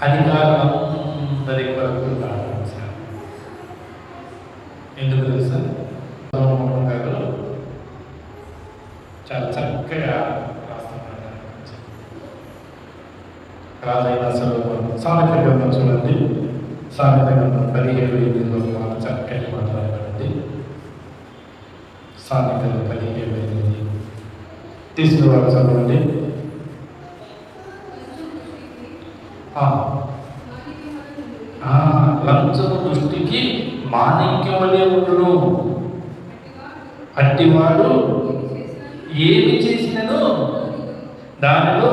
అధికారులందరి కొరకు ప్రార్థించారు. ఎందుకు తెలుసా? గారు చాలా చక్కగా రాస్తున్నారు. రాజైన సొలొమోను సామెత గ్రంథం చూడండి. సామెత గ్రంథం 17:8 చాలా చక్కగా మాట్లాడబడింది. సామెతలు 17:8 తీసుకురావాలి చదవండి. లంచము దృష్టికి మాణిక్యమలే ఉండును, అట్టివాడు ఏమి చేసినను దానిలో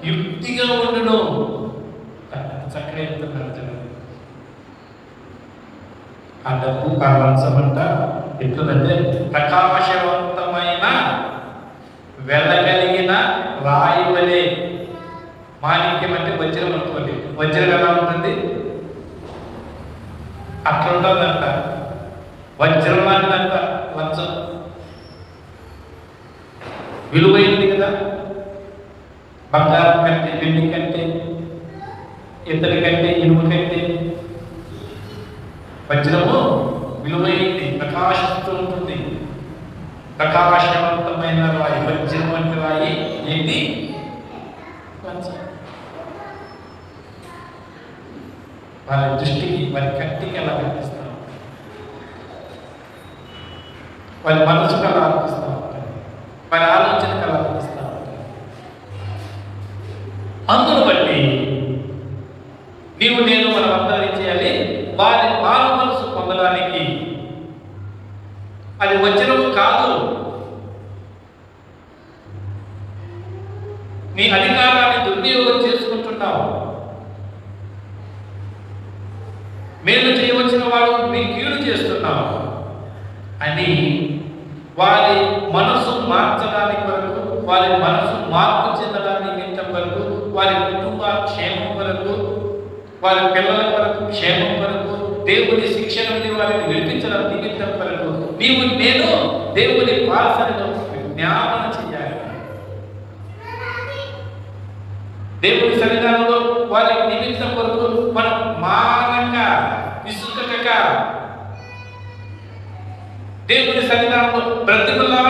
యుక్తిగా ఉండును. చక్కగా చెప్తున్నారు. ఆ డబ్బు ఆ లంచం అంట ఎట్లంటే ప్రకాశవంతమైన వెళ్ళగలిగిన రాయి వలె. మాణిక్యం అంటే వజ్రం అనుకోండి. వజ్రం ఎలా ఉంటుంది? అట్లా ఉంటుందంట. వజ్రం లాంటిదంట లంచం. విలువైంది కదా, బంగారం కంటే, వెండి కంటే, ఇత్తడి కంటే, ఇనుము కంటే వజ్రము విలువైంది, ప్రకాశిస్తూ ఉంటుంది. ప్రకాశవంతమైన రాయి, వజ్రం అంటే రాయి ఏంటి? వారి దృష్టికి, వారి కంటికి ఎలా కనిపిస్తాం, వారి మనసుకు ఎలా అనిపిస్తాం, వారి ఆలోచనకు ఎలా అనిపిస్తాం. అందును బట్టి నీవు నేను మనం అందరం ఏం చేయాలి? వారి మారు మనసు పొందడానికి. అది వజ్రం కాదు. నీ అధికారాన్ని దుర్వినియోగం చేసుకుంటున్నావు. మేలు చేయవలసిన వాడు నీ కీడు చేస్తున్నావు అని వారి మనసు మార్చడానికి వరకు, వారి మనసు మార్పు చెందడానికి నిమిత్తం వరకు, వారి కుటుంబ క్షేమం వరకు, వారి పిల్లల వరకు క్షేమం వరకు, దేవుని శిక్ష నుండి వారిని విడిపించడం నిమిత్తం వరకు నీవు నేను దేవుని పాసనను విజ్ఞాపన చేయాలి. దేవుని సన్నిధానంలో వారి నిమిత్తం వరకు మనం మానంగా విసుకక దేవుని సన్నిధానంలో బ్రతిమలాడుతూ